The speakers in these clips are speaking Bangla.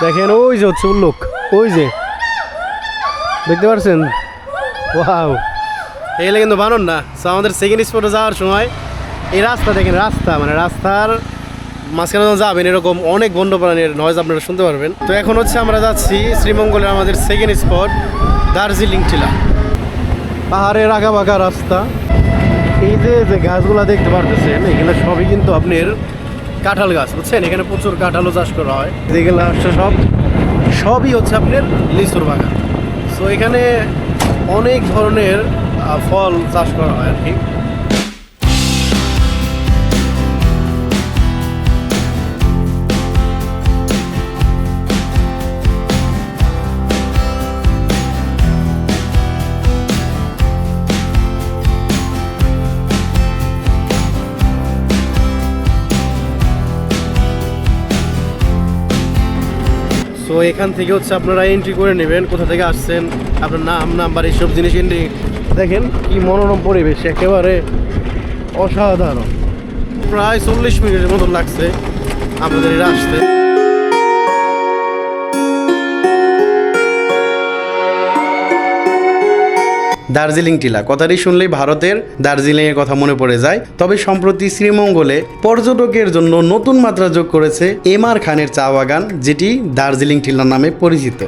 দেখেন ওই যে হচ্ছে উল্লোক, ওই যে দেখতে পাচ্ছেন। ওয়াও, এগুলো কিন্তু বানর না। সো আমাদের সেকেন্ড স্পটে যাওয়ার সময় এই রাস্তা দেখেন, রাস্তা মানে রাস্তার মাঝখানে যখন যাবেন এরকম অনেক বন্যপ্রাণীর নয়েজ আপনারা শুনতে পারবেন। তো এখন হচ্ছে আমরা যাচ্ছি শ্রীমঙ্গলের আমাদের সেকেন্ড স্পট দার্জিলিং টিলা। পাহাড়ের আঁকা বাঁকা রাস্তা, এই যে যে গাছগুলো দেখতে পারতেছেন এগুলো সবই কিন্তু আপনার কাঁঠাল গাছ, বুঝছেন। এখানে প্রচুর কাঁঠালও চাষ করা হয়। যেগুলো আসছে সবই হচ্ছে আপনার লিচুর বাগান। সো এখানে অনেক ধরনের ফল চাষ করা হয় আর কি। তো এখান থেকে হচ্ছে আপনারা এন্ট্রি করে নেবেন, কোথা থেকে আসছেন, আপনার নাম নাম্বার এইসব জিনিস এন্ট্রি। দেখেন কি মনোরম পরিবেশ, একেবারে অসাধারণ। প্রায় 40 মিনিটের মতো লাগছে আমাদের এটা আসতে। দার্জিলিং টিলা কথাটি শুনলেই ভারতের দার্জিলিংয়ের কথা মনে পড়ে যায়। তবে সম্প্রতি শ্রীমঙ্গলে পর্যটকের জন্য নতুন মাত্রা যোগ করেছে এমআর খানের চা বাগান, যেটি দার্জিলিং টিলা নামে পরিচিত।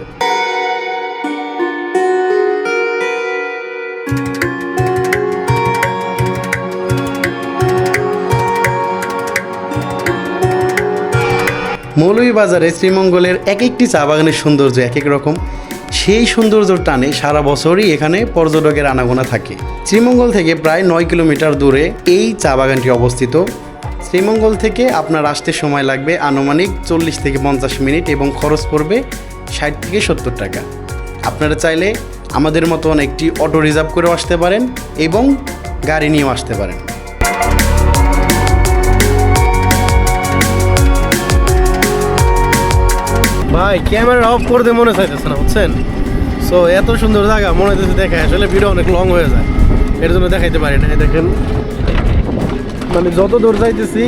মৌলভীবাজারে শ্রীমঙ্গলের এক একটি চা বাগানের সৌন্দর্য এক এক রকম। সেই সৌন্দর্যর টানে সারা বছরই এখানে পর্যটকের আনাগোনা থাকে। শ্রীমঙ্গল থেকে প্রায় 9 কিলোমিটার দূরে এই চা বাগানটি অবস্থিত। শ্রীমঙ্গল থেকে আপনার আসতে সময় লাগবে আনুমানিক 40 থেকে 50 মিনিট এবং খরচ পড়বে 60 থেকে 70 টাকা। আপনারা চাইলে আমাদের মতন একটি অটো রিজার্ভ করেও আসতে পারেন এবং গাড়ি নিয়েও আসতে পারেন। ভাই ক্যামেরা অফ করতে মনে চাইতেছে না, বুঝছেন। সো এত সুন্দর জায়গা মনে হইতেছে দেখে, আসলে ভিডিও অনেক লং হয়ে যায়, এর জন্য দেখাইতে পারি না। দেখেন মানে যত দূর যাইতেছি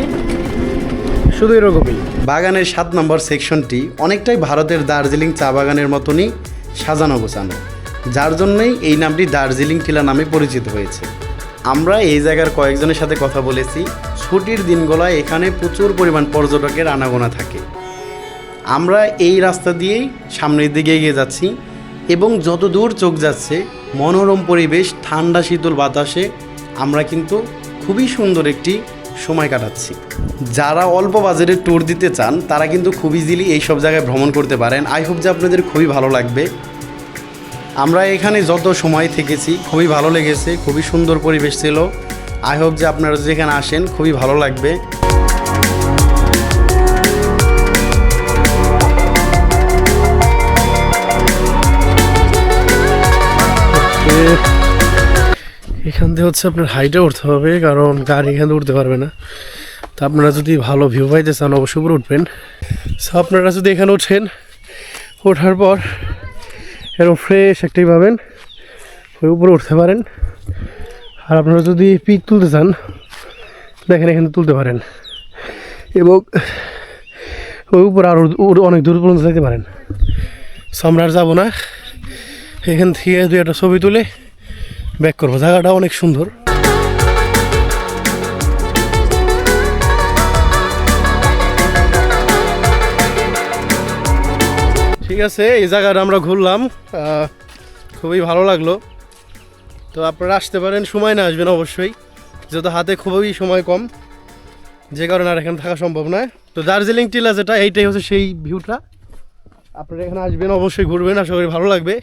শুধু এরকমই। বাগানের 7 নম্বর সেকশনটি অনেকটাই ভারতের দার্জিলিং চা বাগানের মতনই সাজানো গোছানো, যার জন্যই এই নামটি দার্জিলিং টিলা নামে পরিচিত হয়েছে। আমরা এই জায়গার কয়েকজনের সাথে কথা বলেছি। ছুটির দিনগুলোয় এখানে প্রচুর পরিমাণ পর্যটকের আনাগোনা থাকে। আমরা এই রাস্তা দিয়েই সামনের দিকে এগিয়ে যাচ্ছি এবং যত দূর চোখ যাচ্ছে মনোরম পরিবেশ, ঠান্ডা শীতল বাতাসে আমরা কিন্তু খুবই সুন্দর একটি সময় কাটাচ্ছি। যারা অল্প বাজেটে ট্যুর দিতে চান তারা কিন্তু খুব ইজিলি এই সব জায়গায় ভ্রমণ করতে পারেন। আই হোপ যে আপনাদের খুবই ভালো লাগবে। আমরা এখানে যত সময় থেকেছি খুবই ভালো লেগেছে, খুবই সুন্দর পরিবেশ ছিল। আই হোপ যে আপনারা যেখানে আসেন খুবই ভালো লাগবে। এখান থেকে হচ্ছে আপনার হাইটে উঠতে হবে, কারণ গাড়ি এখানে উঠতে পারবে না। তো আপনারা যদি ভালো ভিউ পাইতে চান অবশ্যই উপরে উঠবেন। সো আপনারা যদি এখানে ওঠেন, ওঠার পর এরকম ফ্রেশ একটাই পাবেন, ওই উপরে উঠতে পারেন। আর আপনারা যদি পিক তুলতে চান দেখেন এখানে তুলতে পারেন এবং ওই উপরে আরও অনেক দূর পর্যন্ত যেতে পারেন। সো আমরা আর যাবো না, এখান থেকে 2-1টা ছবি তুলে ব্যাক করবো। জায়গাটা অনেক সুন্দর। ঠিক আছে, এই জায়গাটা আমরা ঘুরলাম, খুবই ভালো লাগলো। তো আপনারা আসতে পারেন, সময় না আসবেন অবশ্যই, যেহেতু হাতে খুবই সময় কম, যে কারণে আর এখানে থাকা সম্ভব নয়। তো দার্জিলিং টিলা যেটা, এইটাই হচ্ছে সেই ভিউটা। আপনারা এখানে আসবেন, অবশ্যই ঘুরবেন, আশা করি ভালো লাগবে।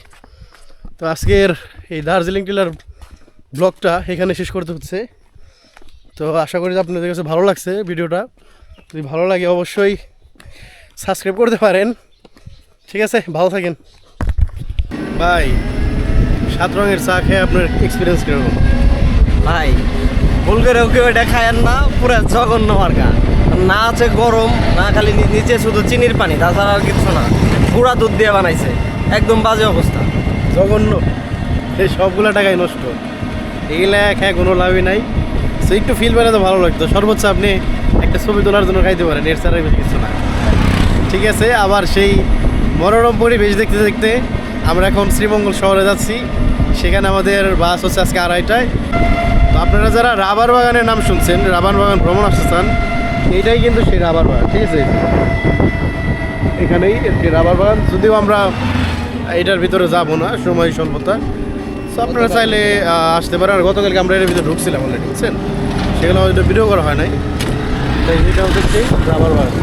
তো আজকের এই দার্জিলিং টিলার ব্লগটা এখানে শেষ করতে হচ্ছে। তো আশা করি আপনাদের কাছে ভালো লাগছে ভিডিওটা। যদি ভালো লাগে অবশ্যই সাবস্ক্রাইব করতে পারেন। ঠিক আছে, ভালো থাকেন। ভাই 7 রঙের চা খেয়ে আপনার এক্সপিরিয়েন্স কিরকম? ভাই ভুল করে ওকে ওইটা খায়েন না, পুরো জঘন্য মার্কা। না আছে গরম, না খালি নিচে শুধু চিনির পানি, তাছাড়া আর কিছু না। পুরা দুধ দিয়ে বানাইছে, একদম বাজে অবস্থা, জঘন্য। এই সবগুলো টাকাই নষ্ট, এগুলা খেয়ে কোনো লাভই নাই। সো একটু ফিল পেলে তো ভালো লাগতো। সর্বোচ্চ আপনি একটা ছবি তোলার জন্য খাইতে পারেন, এর ছাড়া কিছু না। ঠিক আছে, আবার সেই মনোরম পরিবেশ দেখতে দেখতে আমরা এখন শ্রীমঙ্গল শহরে যাচ্ছি। সেখানে আমাদের বাস হচ্ছে আজকে 2:30টায়। তো আপনারা যারা রাবার বাগানের নাম শুনছেন, রাবার বাগান ভ্রমণ আসতে চান, এইটাই কিন্তু সেই রাবার বাগান, ঠিক আছে? এখানেই সেই রাবার বাগান, যদিও আমরা এটার ভিতরে যাব না, সময় স্বল্পতা। তো আপনারা চাইলে আসতে পারেন। আর গতকালকে আমরা এর ভিতরে ঢুকছিলাম অলরেডি, বুঝছেন? সেগুলো হয়তো ভিডিও করা হয় নাই, তাই এটা হচ্ছে সেই রাবার বাগান।